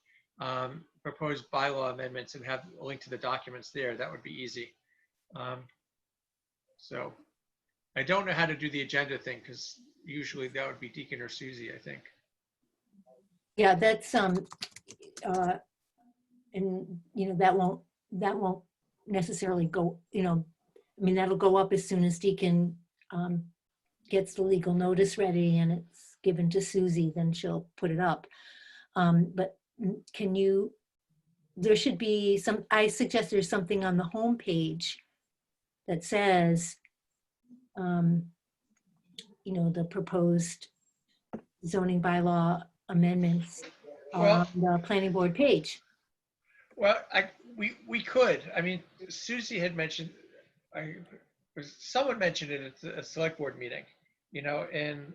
proposed bylaw amendments, and have a link to the documents there. That would be easy. So I don't know how to do the agenda thing because usually that would be Deacon or Susie, I think. Yeah, that's, and that won't necessarily go, that'll go up as soon as Deacon gets the legal notice ready and it's given to Susie, then she'll put it up. But there should be I suggest there's something on the home page that says, the proposed zoning bylaw amendments on the planning board page. Well, we could. I mean, Susie had mentioned, someone mentioned it at a select board meeting, and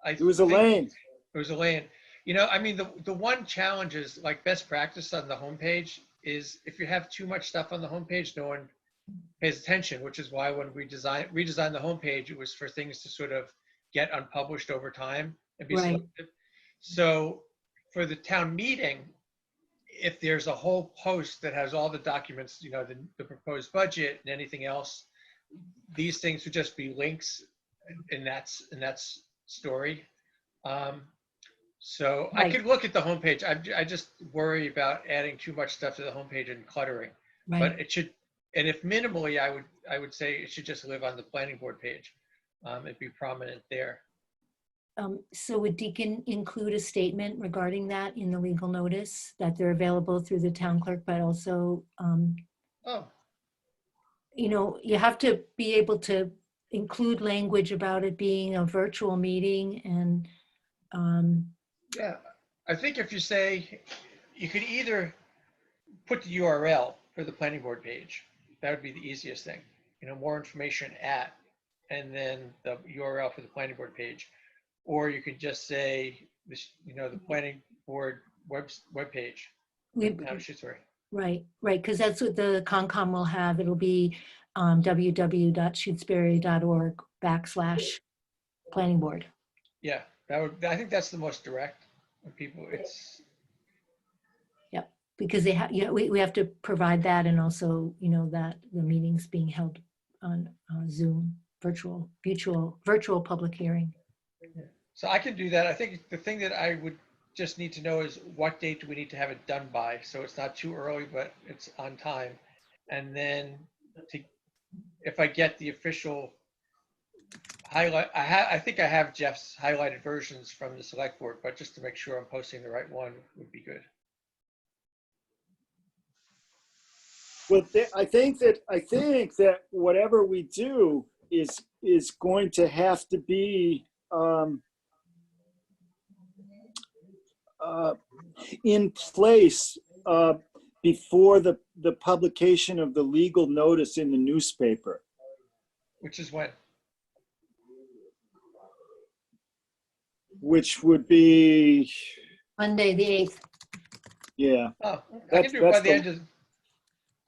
It was Elaine. It was Elaine. The one challenge is, like, best practice on the homepage is if you have too much stuff on the homepage, no one pays attention, which is why when we redesigned the homepage, it was for things to sort of get unpublished over time and be Right. selective. So for the town meeting, if there's a whole post that has all the documents, you know, the proposed budget and anything else, these things would just be links in that story. So I Right. could look at the homepage. I just worry about adding too much stuff to the homepage and cluttering. Right. But it should, and if minimally, I would say it should just live on the planning board page. It'd be prominent there. So would Deacon include a statement regarding that in the legal notice that they're available through the town clerk, but also, Oh, you know, you have to be able to include language about it being a virtual meeting and, yeah. I think if you say, you could either put the URL for the planning board page. That would be the easiest thing. You know, more information at, and then the URL for the planning board page. Or you could just say, this, you know, the planning board webpage. we, Town of Shutesbury. right, because that's what the Concom will have. It'll be www.shutesbury.org/planning board. Yeah, that would. I think that's the most direct. When people, it's Because they have, you know, we have to provide that, and also, you know, that the meeting's being held on Zoom, virtual public hearing. so I can do that. I think the thing that I would just need to know is what date do we need to have it done by, so it's not too early, but it's on time. And then if I get the official highlight, I think I have Jeff's highlighted versions from the select board, but just to make sure I'm posting the right one would be good. Well, I think that whatever we do is going to have to be in place before the publication of the legal notice in the newspaper. Which is when? Which would be, Monday, the 8th. yeah. Oh, I can do it by That's the the- end of.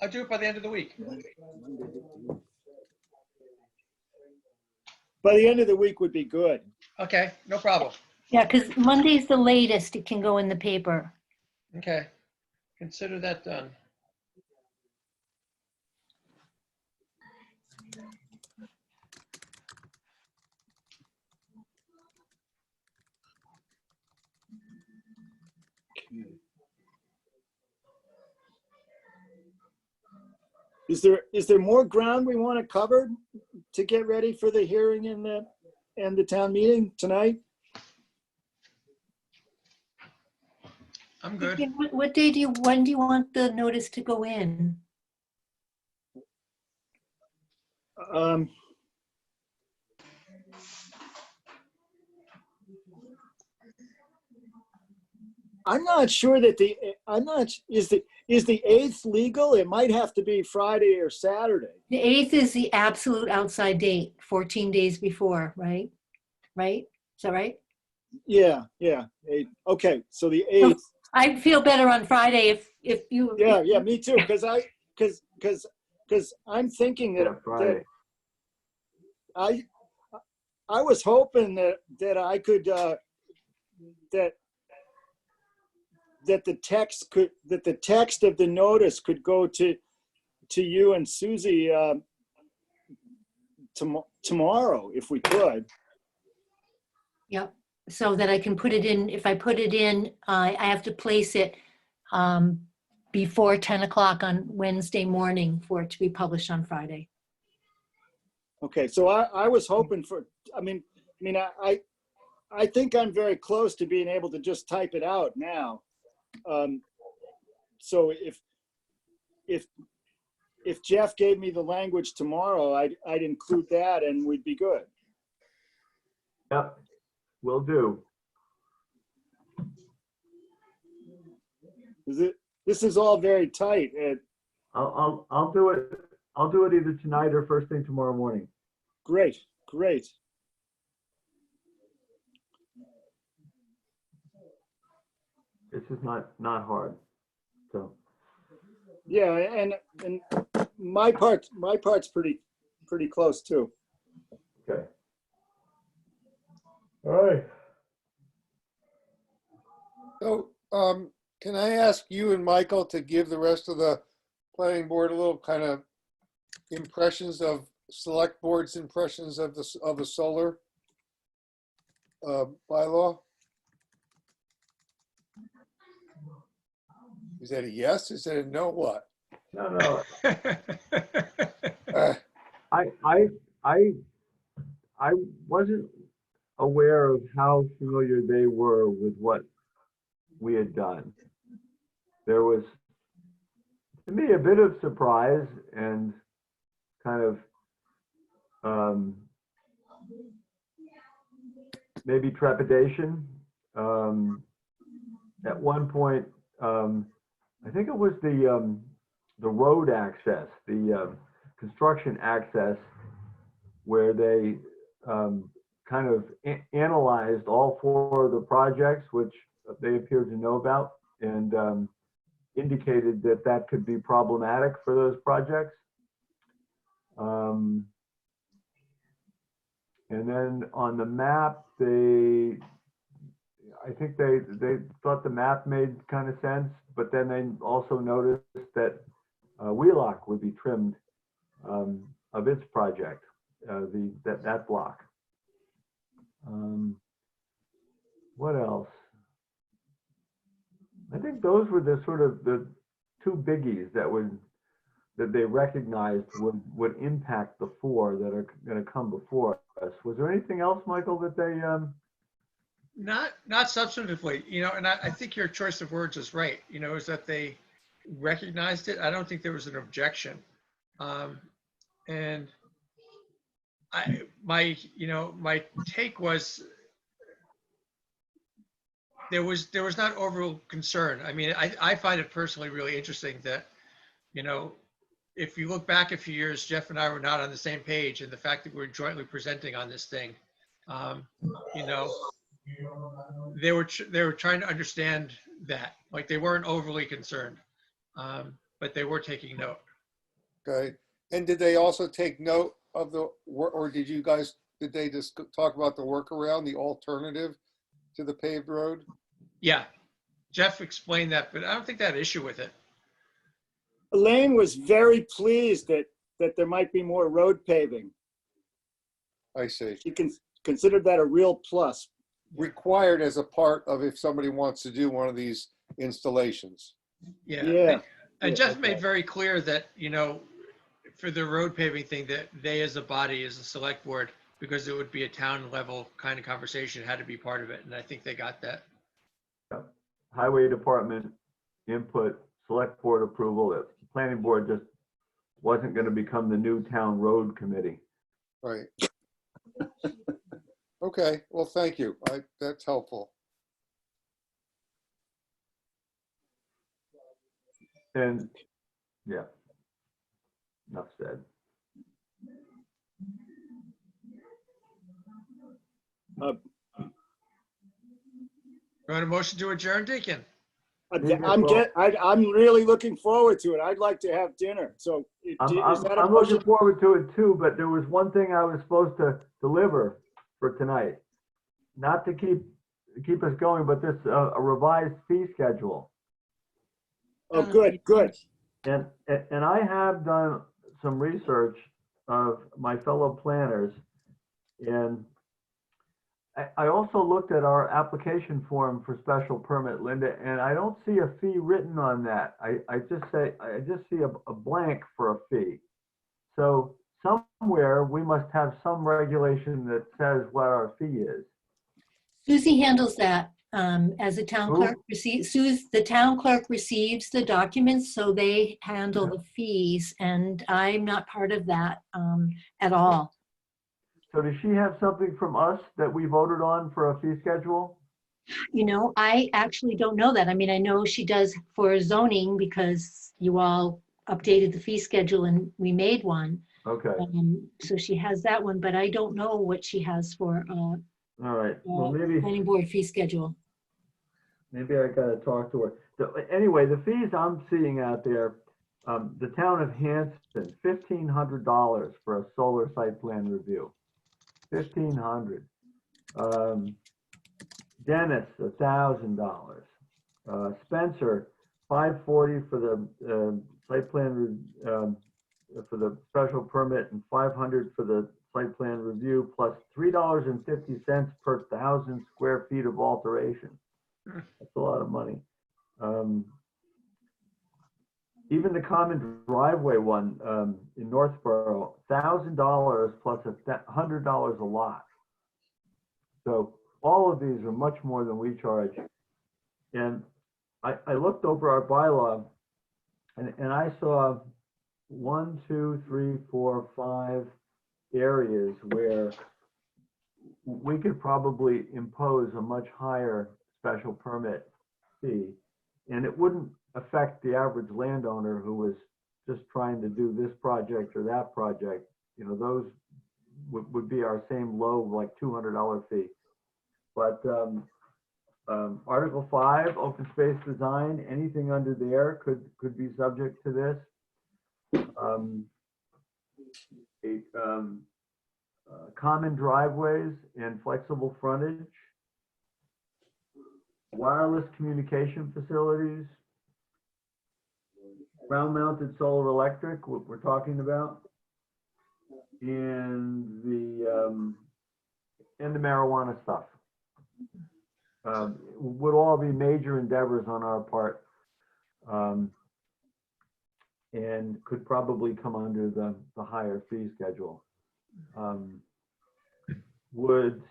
I'll do it by the end of the week. By the end of the week would be good. Okay, no problem. Yeah, because Monday's the latest it can go in the paper. Okay, consider that done. Is there more ground we want to cover to get ready for the hearing and the town meeting tonight? I'm good. What day when do you want the notice to go in? I'm not sure that is the 8th legal? It might have to be Friday or Saturday. The 8th is the absolute outside date, 14 days before, right? Right? Is that right? Yeah. 8. Okay, so the 8th. I feel better on Friday if you. Yeah, me too. Because I'm thinking Yeah, that Friday. I was hoping that I could that the text of the notice could go to you and Susie tomorrow if we could. Yep. So that I can put it in. If I put it in, I have to place it before 10 o'clock on Wednesday morning for it to be published on Friday. Okay, so I was hoping for. I think I'm very close to being able to just type it out now. So if Jeff gave me the language tomorrow, I'd include that and we'd be good. Yep, will do. This is all very tight. I'll do it. I'll do it either tonight or first thing tomorrow morning. Great. This is not hard. So Yeah, and my part's pretty close too. okay. All right. So, can I ask you and Michael to give the rest of the planning board a little kind of impressions of select board's impressions of the solar bylaw? Is that a yes? Is that a no? What? No, Uh, I wasn't aware of how familiar they were with what we had done. There was, to me, a bit of surprise and kind of maybe trepidation. At one point, I think it was the road access, the construction access, where they kind of analyzed all 4 of the projects, which they appeared to know about, and indicated that that could be problematic for those projects. And then on the map, I think they thought the map made kind of sense, but then they also noticed that Wheelock would be trimmed of its project, that block. What else? I think those were the sort of the 2 biggies that they recognized would impact the 4 that are going to come before us. Was there anything else, Michael, that they? Not substantively, and I think your choice of words is right, is that they recognized it. I don't think there was an objection. And my take was there was not overall concern. I mean, I find it personally really interesting that, if you look back a few years, Jeff and I were not on the same page, and the fact that we're jointly presenting on this thing, they were trying to understand that, like, they weren't overly concerned, but they were taking note. Okay. And did they also take note of or did they just talk about the workaround, the alternative to the paved road? Yeah, Jeff explained that, but I don't think they had an issue with it. Elaine was very pleased that there might be more road paving. I see. She considered that a real plus. Required as a part of if somebody wants to do one of these installations. Yeah. And Yeah, Jeff made very clear that, for the road paving thing, that they as a body, as a select board, because it would be a town level kind of conversation, had to be part of it. And I think they got that. Highway department input, select board approval. The planning board just wasn't going to become the new town road committee. Right. Okay, well, thank you. That's helpful. And yeah, enough said. You want a motion to adjourn, Deacon? I'm really looking forward to it. I'd like to have dinner. So I'm is that a looking motion? forward to it too, but there was one thing I was supposed to deliver for tonight. Not to keep us going, but this a revised fee schedule. Oh, good. And I have done some research of my fellow planners, and I also looked at our application form for special permit, Linda, and I don't see a fee written on that. I just see a blank for a fee. So somewhere we must have some regulation that says what our fee is. Susie handles that as a town clerk. The town clerk receives the documents, so they handle the fees, and I'm not part of that at all. So does she have something from us that we voted on for a fee schedule? I actually don't know that. I mean, I know she does for zoning because you all updated the fee schedule and we made one. Okay. So she has that one, but I don't know what she has for All right. Well, planning board fee schedule. maybe I gotta talk to her. Anyway, the fees I'm seeing out there, the town of Hanson, $1,500 for a solar site plan review. $1,500. Dennis, $1,000. Spencer, $540 for the site plan, for the special permit, and $500 for the site plan review, plus $3.50 per 1,000 square feet of alteration. That's a lot of money. Even the common driveway one in Northborough, $1,000 plus $100 a lot. So all of these are much more than we charge. And I looked over our bylaw and I saw 1, 2, 3, 4, 5 areas where we could probably impose a much higher special permit fee, and it wouldn't affect the average landowner who was just trying to do this project or that project. You know, those would be our same low, like $200 fee. But Article 5, open space design, anything under there could be subject to this. Common driveways and flexible frontage, wireless communication facilities, ground-mounted solar electric, what we're talking about, and the marijuana stuff. Would all be major endeavors on our part, and could probably come under the higher fee schedule. Would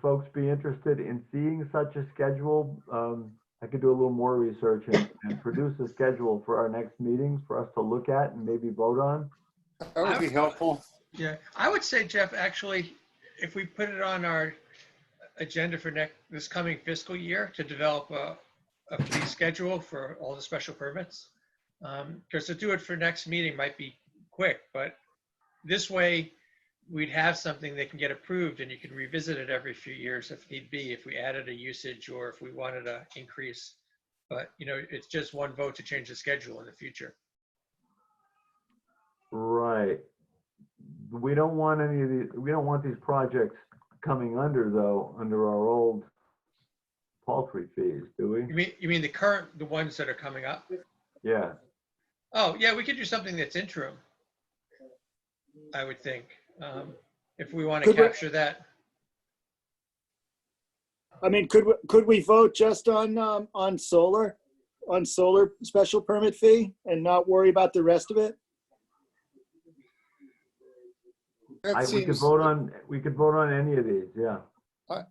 folks be interested in seeing such a schedule? I could do a little more research and produce a schedule for our next meeting for us to look at and maybe vote on. That would be helpful. Yeah, I would say, Jeff, actually, if we put it on our agenda for this coming fiscal year to develop a fee schedule for all the special permits, because to do it for next meeting might be quick, but this way we'd have something that can get approved and you can revisit it every few years if need be, if we added a usage or if we wanted to increase. But, you know, it's just one vote to change the schedule in the future. Right. We don't want any of these, we don't want these projects coming under our old paltry fees, do we? You mean the ones that are coming up? Yeah. Oh, yeah, we could do something that's interim, I would think, if we want to capture that. I mean, could we vote just on solar special permit fee and not worry about the rest of it? We could vote on any of these, yeah.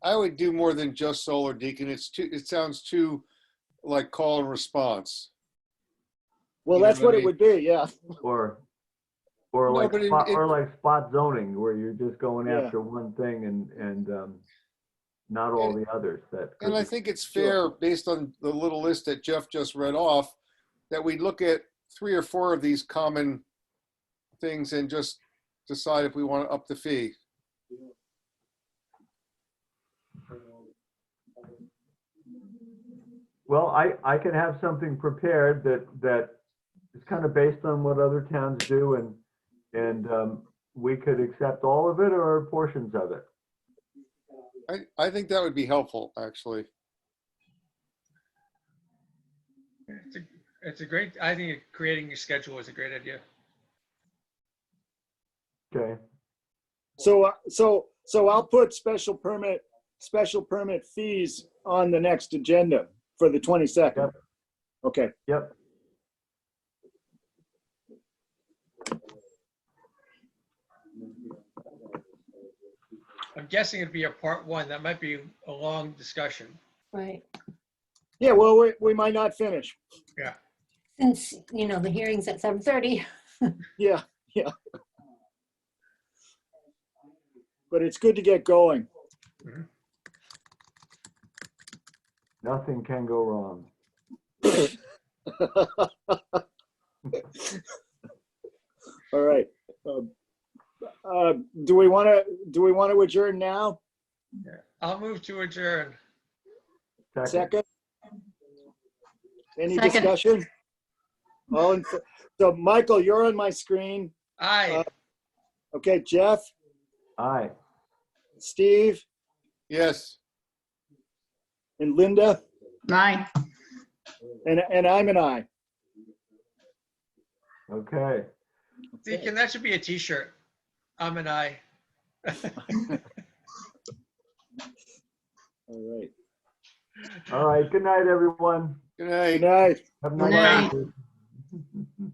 I would do more than just solar, Deacon. It sounds too like call and response. Well, that's what it would be, yeah. Or No, like but like spot zoning, where you're just going Yeah. after one thing and not all the others. And I think it's fair, based on the little list that Jeff just read off, that we look at 3 or 4 of these common things and just decide if we want to up the fee. Well, I can have something prepared that is kind of based on what other towns do, and we could accept all of it or portions of it. I think that would be helpful, actually. It's a great, I think creating a schedule is a great idea. Okay. So I'll put special permit fees on the next agenda for the 22nd. Yep. Okay. Yep. I'm guessing it'd be a part 1. That might be a long discussion. Right. Yeah, well, we might not finish. Yeah. Since, you know, the hearing's at 7:30. Yeah. But it's good to get going. Nothing can go wrong. All right. Do we want to adjourn now? Yeah. I'll move to adjourn. Second? Any Second. discussion? So Michael, you're on my screen. Aye. Okay, Jeff, Aye. Steve, Yes. and Linda, Aye. and I'm an aye. Okay. Deacon, that should be a t-shirt. I'm an I. All right. All right. Good night, everyone. Good Good night. night. Have a Good nice night. night.